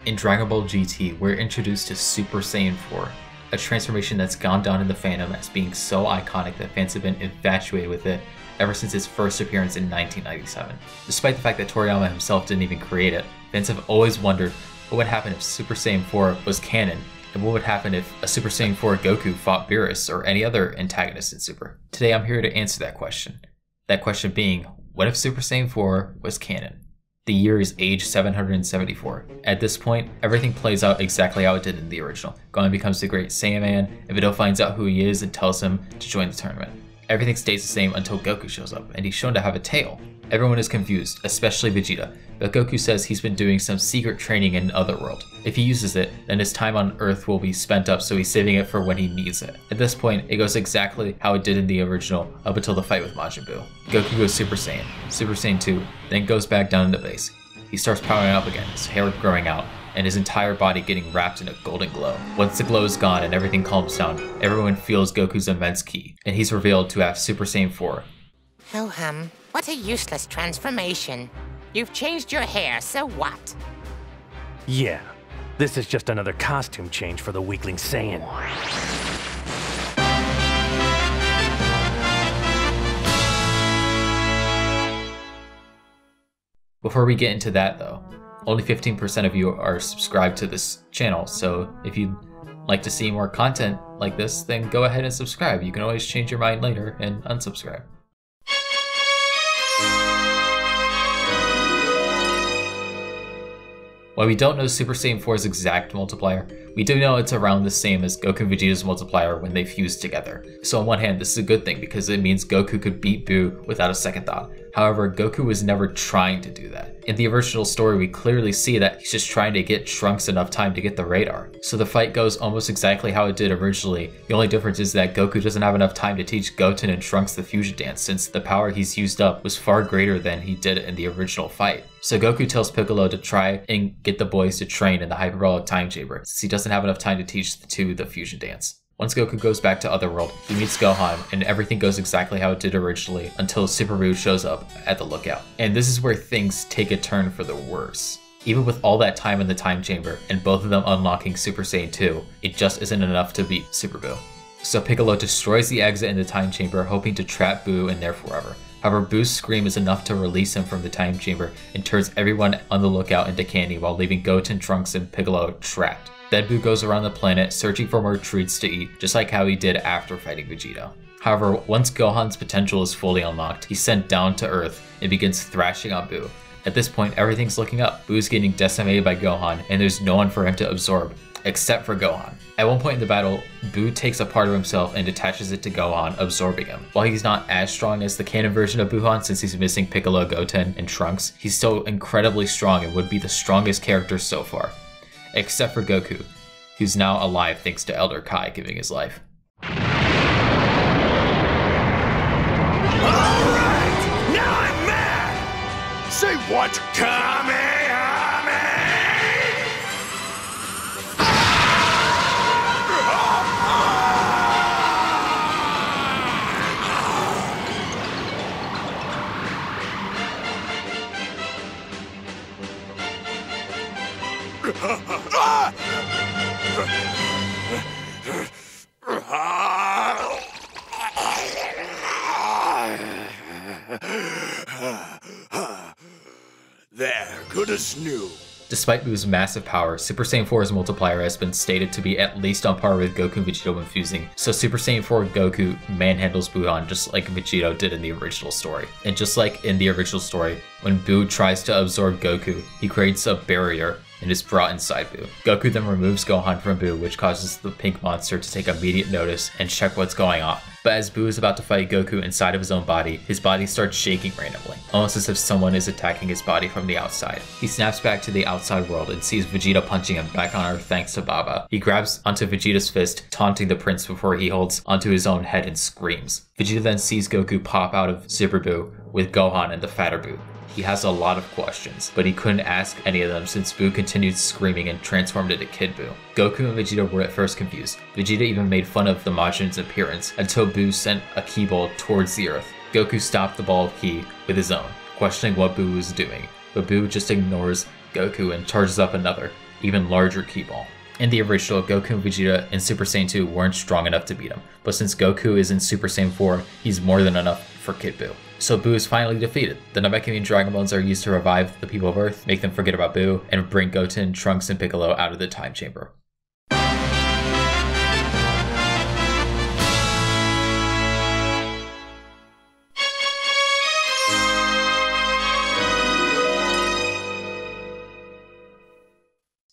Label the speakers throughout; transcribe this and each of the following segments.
Speaker 1: In Dragon Ball GT, we're introduced to Super Saiyan 4, a transformation that's gone down in the fandom as being so iconic that fans have been infatuated with it ever since its first appearance in 1997. Despite the fact that Toriyama himself didn't even create it, fans have always wondered what would happen if Super Saiyan 4 was canon, and what would happen if a Super Saiyan 4 Goku fought Beerus or any other antagonist in Super. Today I'm here to answer that question. That question being, what if Super Saiyan 4 was canon? The year is age 774. At this point, everything plays out exactly how it did in the original. Gohan becomes the Great Saiyan Man, and Videl finds out who he is and tells him to join the tournament. Everything stays the same until Goku shows up, and he's shown to have a tail. Everyone is confused, especially Vegeta, but Goku says he's been doing some secret training in Otherworld. If he uses it, then his time on Earth will be spent up, so he's saving it for when he needs it. At this point, it goes exactly how it did in the original, up until the fight with Majin Buu. Goku goes Super Saiyan 2, then goes back down into base. He starts powering up again, his hair growing out, and his entire body getting wrapped in a golden glow. Once the glow is gone and everything calms down, everyone feels Goku's immense ki, and he's revealed to have Super Saiyan 4.
Speaker 2: Oh, what a useless transformation. You've changed your hair, so what?
Speaker 3: Yeah, this is just another costume change for the weakling Saiyan.
Speaker 1: Before we get into that though, only 15% of you are subscribed to this channel, so if you'd like to see more content like this, then go ahead and subscribe. You can always change your mind later and unsubscribe. While we don't know Super Saiyan 4's exact multiplier, we do know it's around the same as Goku and Vegeta's multiplier when they fused together. So on one hand, this is a good thing because it means Goku could beat Buu without a second thought. However, Goku was never trying to do that. In the original story, we clearly see that he's just trying to get Trunks enough time to get the radar. So the fight goes almost exactly how it did originally. The only difference is that Goku doesn't have enough time to teach Goten and Trunks the fusion dance, since the power he's used up was far greater than he did in the original fight. So Goku tells Piccolo to try and get the boys to train in the hyperbolic time chamber, since he doesn't have enough time to teach the two the fusion dance. Once Goku goes back to Otherworld, he meets Gohan, and everything goes exactly how it did originally until Super Buu shows up at the lookout. And this is where things take a turn for the worse. Even with all that time in the time chamber, and both of them unlocking Super Saiyan 2, it just isn't enough to beat Super Buu. So Piccolo destroys the exit in the time chamber, hoping to trap Buu in there forever. However, Buu's scream is enough to release him from the time chamber and turns everyone on the lookout into candy while leaving Goten, Trunks, and Piccolo trapped. Then Buu goes around the planet searching for more treats to eat, just like how he did after fighting Vegeta. However, once Gohan's potential is fully unlocked, he's sent down to Earth and begins thrashing on Buu. At this point, everything's looking up. Buu's getting decimated by Gohan, and there's no one for him to absorb, except for Gohan. At one point in the battle, Buu takes a part of himself and attaches it to Gohan, absorbing him. While he's not as strong as the canon version of Buuhan since he's missing Piccolo, Goten, and Trunks, he's still incredibly strong and would be the strongest character so far. Except for Goku, who's now alive thanks to Elder Kai giving his life.
Speaker 3: Alright, now I'm mad! Say what, Kamehameha! There, good as new.
Speaker 1: Despite Buu's massive power, Super Saiyan 4's multiplier has been stated to be at least on par with Goku and Vegeta when fusing, so Super Saiyan 4 Goku manhandles Buuhan just like Vegeta did in the original story. And just like in the original story, when Buu tries to absorb Goku, he creates a barrier and is brought inside Buu. Goku then removes Gohan from Buu, which causes the pink monster to take immediate notice and check what's going on. But as Buu is about to fight Goku inside of his own body, his body starts shaking randomly, almost as if someone is attacking his body from the outside. He snaps back to the outside world and sees Vegeta punching him back on Earth thanks to Baba. He grabs onto Vegeta's fist, taunting the prince before he holds onto his own head and screams. Vegeta then sees Goku pop out of Super Buu with Gohan and the fatter Buu. He has a lot of questions, but he couldn't ask any of them since Buu continued screaming and transformed into Kid Buu. Goku and Vegeta were at first confused. Vegeta even made fun of the Majin's appearance until Buu sent a ki ball towards the Earth. Goku stopped the ball of ki with his own, questioning what Buu was doing, but Buu just ignores Goku and charges up another. even larger ki ball. In the original, Goku and Vegeta in Super Saiyan 2 weren't strong enough to beat him, but since Goku is in Super Saiyan 4, he's more than enough for Kid Buu. So Buu is finally defeated. The Namekian Dragon Bones are used to revive the people of Earth, make them forget about Buu, and bring Goten, Trunks, and Piccolo out of the time chamber.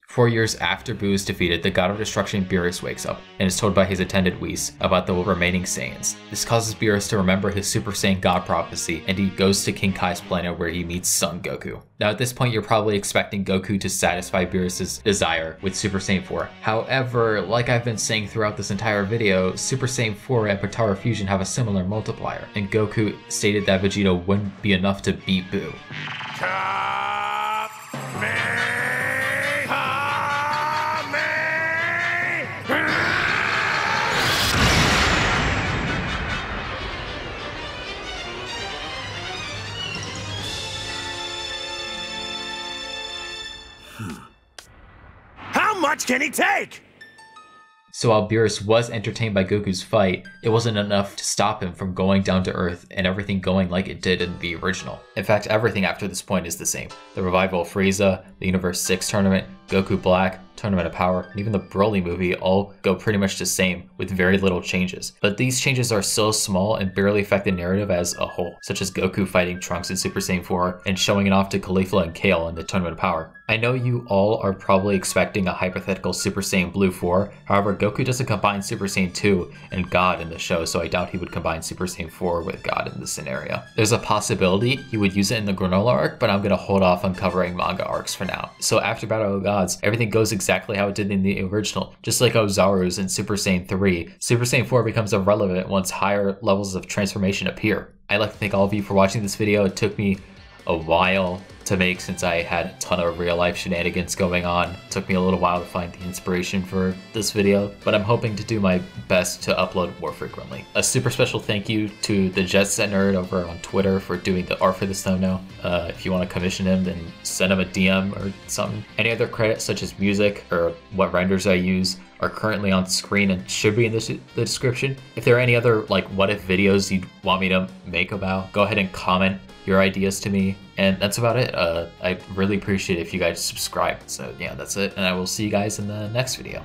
Speaker 1: 4 years after Buu is defeated, the God of Destruction Beerus wakes up and is told by his attendant Whis about the remaining Saiyans. This causes Beerus to remember his Super Saiyan God prophecy, and he goes to King Kai's planet where he meets Son Goku. Now at this point you're probably expecting Goku to satisfy Beerus' desire with Super Saiyan 4. However, like I've been saying throughout this entire video, Super Saiyan 4 and Potara Fusion have a similar multiplier, and Goku stated that Vegeta wouldn't be enough to beat Buu.
Speaker 3: How much can he take?
Speaker 1: So while Beerus was entertained by Goku's fight, it wasn't enough to stop him from going down to Earth and everything going like it did in the original. In fact, everything after this point is the same. The revival of Frieza, the Universe 6 tournament, Goku Black, Tournament of Power, and even the Broly movie all go pretty much the same with very little changes. But these changes are so small and barely affect the narrative as a whole, such as Goku fighting Trunks in Super Saiyan 4 and showing it off to Caulifla and Kale in the Tournament of Power. I know you all are probably expecting a hypothetical Super Saiyan Blue 4, however Goku doesn't combine Super Saiyan 2 and God in the show, so I doubt he would combine Super Saiyan 4 with God in this scenario. There's a possibility he would use it in the Granola arc, but I'm gonna hold off on covering manga arcs for now. So after Battle of the Gods, everything goes exactly how it did in the original. Just like Ozaru's in Super Saiyan 3, Super Saiyan 4 becomes irrelevant once higher levels of transformation appear. I'd like to thank all of you for watching this video. It took me a while to make since I had a ton of real life shenanigans going on. It took me a little while to find the inspiration for this video, but I'm hoping to do my best to upload more frequently. A super special thank you to the Jet Set Nerd over on Twitter for doing the art for this thumbnail. If you want to commission him, then send him a DM or something. Any other credits such as music or what renders I use are currently on screen and should be in the description. If there are any other like what if videos you'd want me to make about, go ahead and comment your ideas to me. And that's about it. I really appreciate it if you guys subscribe. So yeah, that's it. And I will see you guys in the next video.